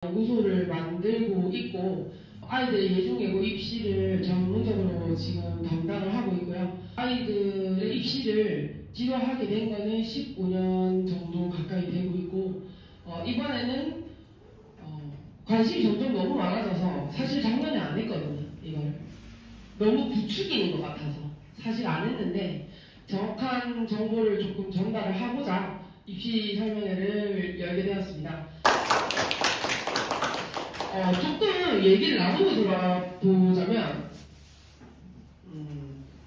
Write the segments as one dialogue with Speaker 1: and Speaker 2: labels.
Speaker 1: 연구소를 만들고 있고 아이들의 예중예고 입시를 전문적으로 지금 담당을 하고 있고요. 아이들의 입시를 지도하게 된 거는 15년 정도 가까이 되고 있고 이번에는 관심이 점점 너무 많아져서 사실 작년에 안 했거든요. 이걸 너무 부추기는 것 같아서 사실 안 했는데 정확한 정보를 조금 전달을 하고자 입시 설명회를 열게 되었습니다. 조금 얘기를 나누고 돌아보자면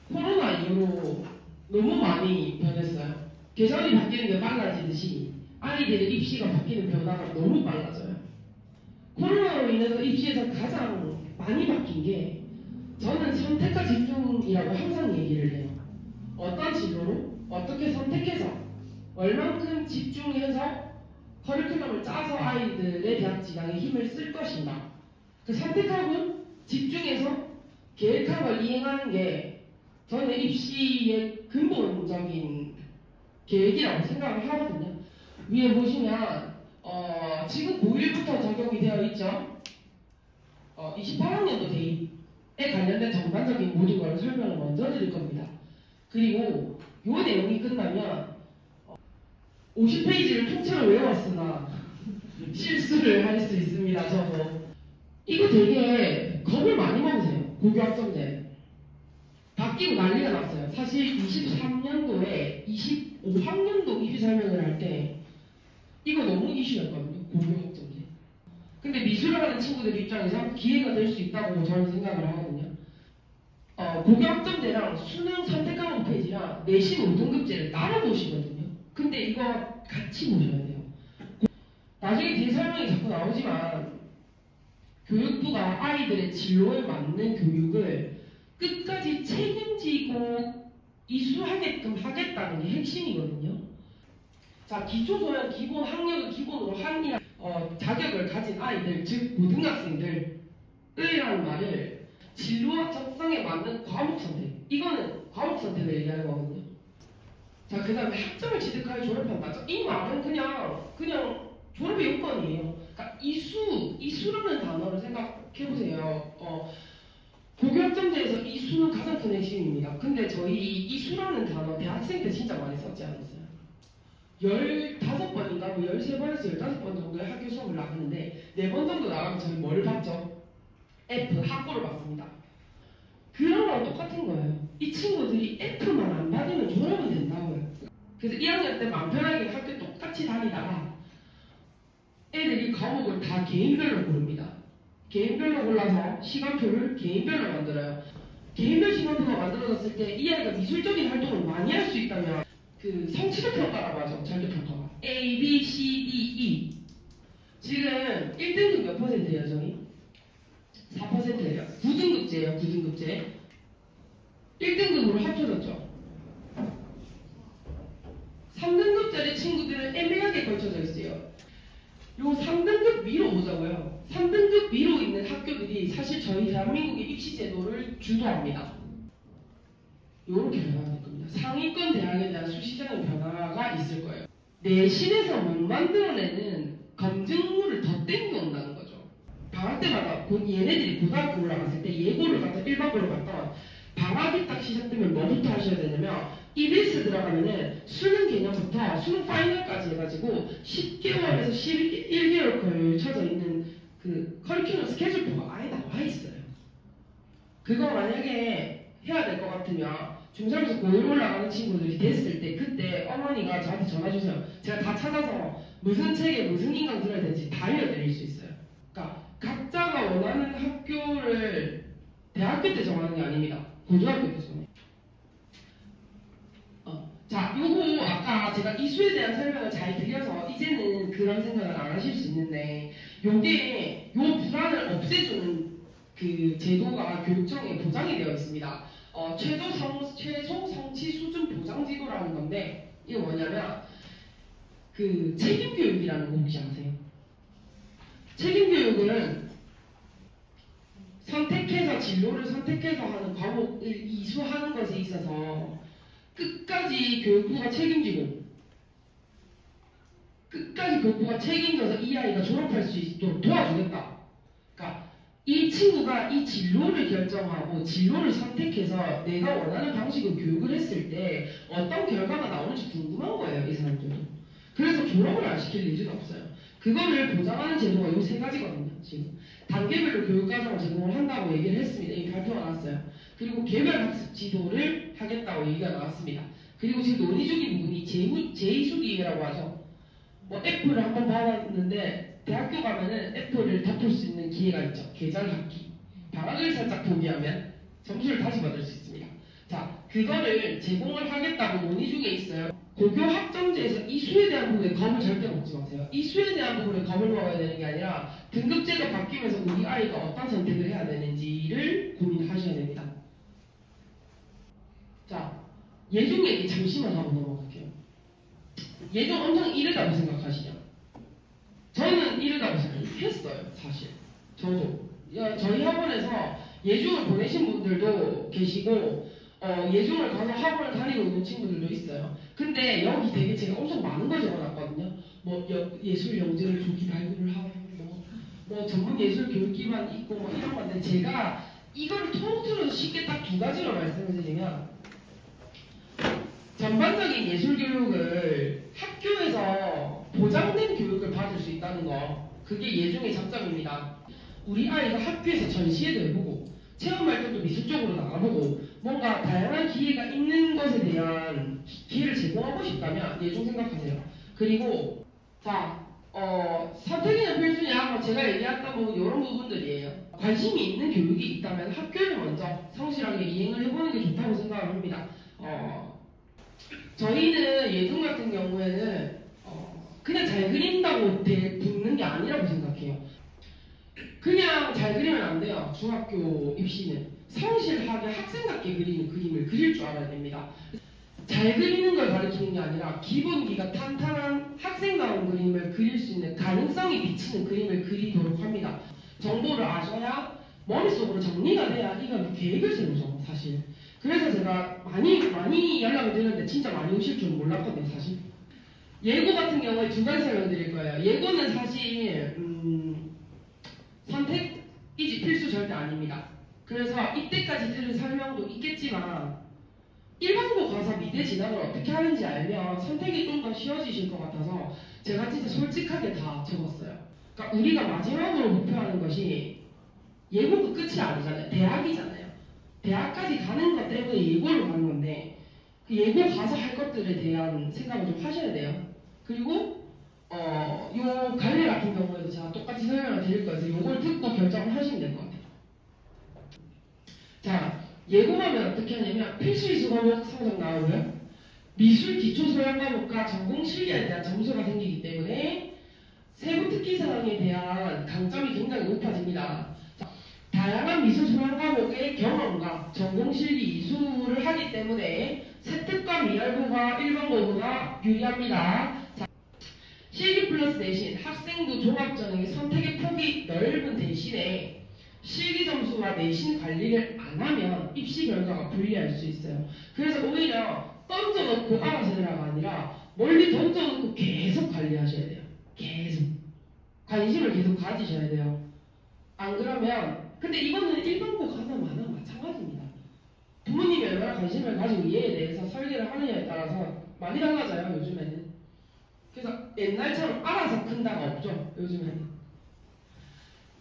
Speaker 1: 코로나 이후로 너무 많이 변했어요. 계절이 바뀌는 게 빨라지듯이 아이들의 입시가 바뀌는 변화가 너무 빨라져요. 코로나로 인해서 입시에서 가장 많이 바뀐 게 저는 선택과 집중이라고 항상 얘기를 해요. 어떤 진로로 어떻게 선택해서 얼만큼 집중해서 커리큘럼을 짜서 아이들의 대학 진학에 힘을 쓸 것인가. 그 선택하고 집중해서 계획하고 이행하는 게 저는 입시의 근본적인 계획이라고 생각을 하거든요. 위에 보시면 지금 고1부터 적용이 되어 있죠. 28학년도 대입에 관련된 전반적인 모든 걸 설명을 먼저 드릴 겁니다. 그리고 이 내용이 끝나면 50페이지를 통째로 외웠으나 실수를 할 수 있습니다. 저도 이거 되게 겁을 많이 먹으세요. 고교학점제 바뀌고 난리가 났어요. 사실 23년도에 25학년도 입시 설명을 할 때 이거 너무 이슈였거든요. 고교학점제. 근데 미술을 하는 친구들 입장에서 기회가 될 수 있다고 저는 생각을 하거든요. 고교학점제랑 수능 선택 과목 페이지랑 내신 5등급제를 따로 보시거든요. 근데 이거 같이 보셔야 돼요. 나중에 뒤에 설명이 자꾸 나오지만 교육부가 아이들의 진로에 맞는 교육을 끝까지 책임지고 이수하게끔 하겠다는 게 핵심이거든요. 자, 기초소양 기본 학력을 기본으로 한 자격을 가진 아이들, 즉 고등학생들이라는 말을 진로와 적성에 맞는 과목 선택, 이거는 과목 선택을 얘기하는 거거든요. 자, 그 다음에 학점을 취득하여 졸업한다. 이 말은 그냥 졸업의 요건이에요. 그러니까 이수라는 단어를 생각해보세요. 고교학점제에서 이수는 가장 큰 핵심입니다. 근데 저희 이수라는 단어 대학생 때 진짜 많이 썼지 않았어요? 15번인가 13번에서 15번 정도의 학교 수업을 나갔는데 4번 정도 나가면 저희 뭘 봤죠? F, 학고를 봤습니다. 그런 거랑 똑같은 거예요. 이 친구들이 F만 안 받으면 졸업은 된다고요. 그래서 1학년 때 마음 편하게 학교 똑같이 다니다가 애들이 과목을 다 개인별로 고릅니다. 개인별로 골라서 시간표를 개인별로 만들어요. 개인별 시간표가 만들어졌을 때 이 아이가 미술적인 활동을 많이 할 수 있다면 그 성취도 평가라고 하죠. 절대평가가. A, B, C, D, E. 지금 1등급 몇 %예요, 저희? 4%예요. 9등급제예요, 9등급제. 1등급으로 합쳐졌죠. 3등급짜리 친구들은 애매하게 걸쳐져 있어요. 요 3등급 위로 보자고요. 3등급 위로 있는 학교들이 사실 저희 대한민국의 입시제도를 주도합니다. 요렇게 변화될 겁니다. 상위권 대학에 대한 수시장의 변화가 있을 거예요. 내신에서 못 만들어내는 검증물을 더 땡겨온다는 거죠. 방학 때마다 얘네들이 고등학교 올라갔을 때 예고를 갖다 일반고를 갔다 방학이 딱 시작되면 뭐부터 하셔야 되냐면 EBS 들어가면은 수능 개념부터 수능 파이널까지 해가지고 10개월에서 11개월 걸쳐져 있는 그 커리큘럼 스케줄표가 아예 나와 있어요. 그거 만약에 해야 될 것 같으면 중3에서 고1 올라가는 친구들이 됐을 때 그때 어머니가 저한테 전화 주세요. 제가 다 찾아서 무슨 책에 무슨 인강 들어야 되는지 다 알려드릴 수 있어요. 그러니까 각자가 원하는 학교를 대학교 때 정하는 게 아닙니다. 고등학교 때 정해요. 자, 요거 아까 제가 이수에 대한 설명을 잘 드려서 이제는 그런 생각을 안 하실 수 있는데 요게 요 불안을 없애주는 그 제도가 교육청에 보장이 되어 있습니다. 최소 성취 수준 보장제도라는 건데 이게 뭐냐면 그 책임교육이라는 거 혹시 아세요? 책임교육은 선택해서 진로를 선택해서 하는 과목을 이수하는 것에 있어서 끝까지 교육부가 책임지고 끝까지 끝까지 교부가 책임져서 이 아이가 졸업할 수 있도록 도와주겠다. 그러니까 이 친구가 이 진로를 결정하고 진로를 선택해서 내가 원하는 방식으로 교육을 했을 때 어떤 결과가 나오는지 궁금한 거예요, 이 사람들은. 그래서 졸업을 안 시킬 일은 없어요. 그거를 보장하는 제도가 이 세 가지거든요. 지금 단계별로 교육과정을 제공을 한다고 얘기를 했습니다. 이미 발표가 나왔어요. 그리고 개별학습 지도를 하겠다고 얘기가 나왔습니다. 그리고 지금 논의 중인 부분이 제2수기회라고 하죠. 뭐 F를 한번 받았는데 대학교 가면은 F를 덮을 수 있는 기회가 있죠. 계절학기. 방학을 살짝 포기하면 점수를 다시 받을 수 있습니다. 자, 그거를 제공을 하겠다고 논의 중에 있어요. 고교 학점제에서 이수에 대한 부분에 겁을 절대 먹지 마세요. 이수에 대한 부분에 겁을 먹어야 되는 게 아니라 등급제가 바뀌면서 우리 아이가 어떤 선택을 해야 되는지를 고민하셔야 됩니다. 자, 예종 얘기 잠시만 하고 넘어갈게요. 예종 엄청 이르다고 생각하시죠? 저는 이르다고 생각했어요, 사실. 저도. 저희 학원에서 예종을 보내신 분들도 계시고 예종을 가서 학원을 다니고 있는 친구들도 있어요. 근데 여기 되게 제가 엄청 많은 걸 적어놨거든요. 뭐 예술 영재를 조기 발굴을 하고 뭐 전문 예술 교육 기반 있고 뭐 이런 건데 제가 이걸 통틀어서 쉽게 딱 두 가지로 말씀을 드리면 전반적인 예술 교육을 학교에서 보장된 교육을 받을 수 있다는 거 그게 예종의 장점입니다. 우리 아이가 학교에서 전시회도 해보고 체험활동도 미술 쪽으로 나가보고 뭔가 다양한 기회가 있는 것에 대한 기회를 제공하고 싶다면 예종 생각하세요. 그리고 자 선택이는 필수냐 뭐 제가 얘기했던 부분 이런 부분들이에요. 관심이 있는 교육이 있다면 학교를 먼저 성실하게 이행을 해보는 게 좋다고 생각을 합니다. 저희는 예종 같은 경우에는 그냥 잘 그린다고 붙는 게 아니라고 생각해요. 그냥 잘 그리면 안 돼요. 중학교 입시는 성실하게 학생답게 그리는 그림을 그릴 줄 알아야 됩니다. 잘 그리는 걸 가르치는 게 아니라 기본기가 탄탄한 학생다운 그림을 그릴 수 있는 가능성이 비치는 그림을 그리도록 합니다. 정보를 아셔야 머릿속으로 정리가 돼야 이건 계획을 세우죠, 사실. 그래서 제가 많이 연락을 드렸는데 진짜 많이 오실 줄은 몰랐거든요, 사실. 예고 같은 경우에 두 가지 설명드릴 거예요. 예고는 사실 선택이지 필수 절대 아닙니다. 그래서 이때까지 들은 설명도 있겠지만 일반고 가서 미대 진학을 어떻게 하는지 알면 선택이 좀 더 쉬워지실 것 같아서 제가 진짜 솔직하게 다 적었어요. 그러니까 우리가 마지막으로 목표하는 것이 예고가 끝이 아니잖아요. 대학이잖아요. 대학까지 가는 것 때문에 예고를 가는 건데 그 예고 가서 할 것들에 대한 생각을 좀 하셔야 돼요. 그리고 요 갈래 같은 경우에도 제가 똑같이 설명을 드릴 거여서 요걸 듣고 결정을 하시면 될 것 같아요. 자, 예고하면 어떻게 하냐면 필수 이수 과목 성적 나오고요. 미술 기초 소양 과목과 전공 실기에 대한 점수가 생기기 때문에 세부 특기 사항에 대한 강점이 굉장히 높아집니다. 자, 다양한 미술 소양 과목의 경험과 전공 실기 이수를 하기 때문에 세특과 미알고가 일반고보다 유리합니다. 자, 실기 플러스 대신 학생부 종합전형의 선택의 폭이 넓은 대신에 실기 점수와 내신 관리를 안 하면 입시 결과가 불리할 수 있어요. 그래서 오히려 던져놓고 알아서 해라가 아니라 멀리 던져놓고 계속 관리하셔야 돼요. 계속. 관심을 계속 가지셔야 돼요. 안 그러면 근데 이거는 일반고 가나 마나 마찬가지입니다. 부모님이 얼마나 관심을 가지고 이에 대해서 설계를 하느냐에 따라서 많이 달라져요, 요즘에는. 그래서 옛날처럼 알아서 큰다가 없죠, 요즘에는.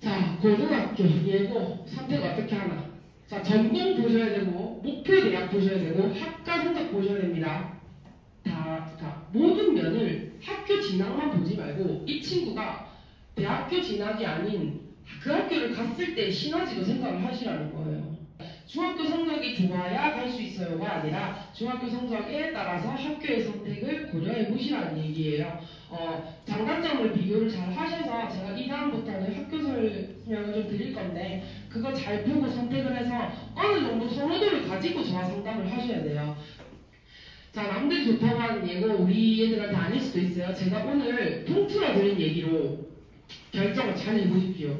Speaker 1: 자, 고등학교 예고 선택 어떻게 하나? 자, 전공 보셔야 되고 목표 대학 보셔야 되고 학과 성적 보셔야 됩니다. 다 모든 면을 학교 진학만 보지 말고 이 친구가 대학교 진학이 아닌 그 학교를 갔을 때 시너지도 생각을 하시라는 거예요. 중학교 성적이 좋아야 갈 수 있어요가 아니라 중학교 성적에 따라서 학교의 선택을 고려해 보시라는 얘기예요. 장단점을 비교를 잘 하셔서 제가 이 다음부터는 학교 설명을 좀 드릴 건데 그거 잘 보고 선택을 해서 어느 정도 선호도를 가지고 저와 상담을 하셔야 돼요. 자, 남들 좋다고 하는 예고 우리 애들한테 아닐 수도 있어요. 제가 오늘 통틀어 드린 얘기로 결정을 잘 해보십시오.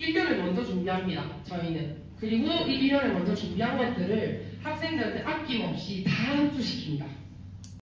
Speaker 1: 1년을 먼저 준비합니다, 저희는. 그리고 이 1년을 먼저 준비한 것들을 학생들한테 아낌없이 다 흡수시킵니다.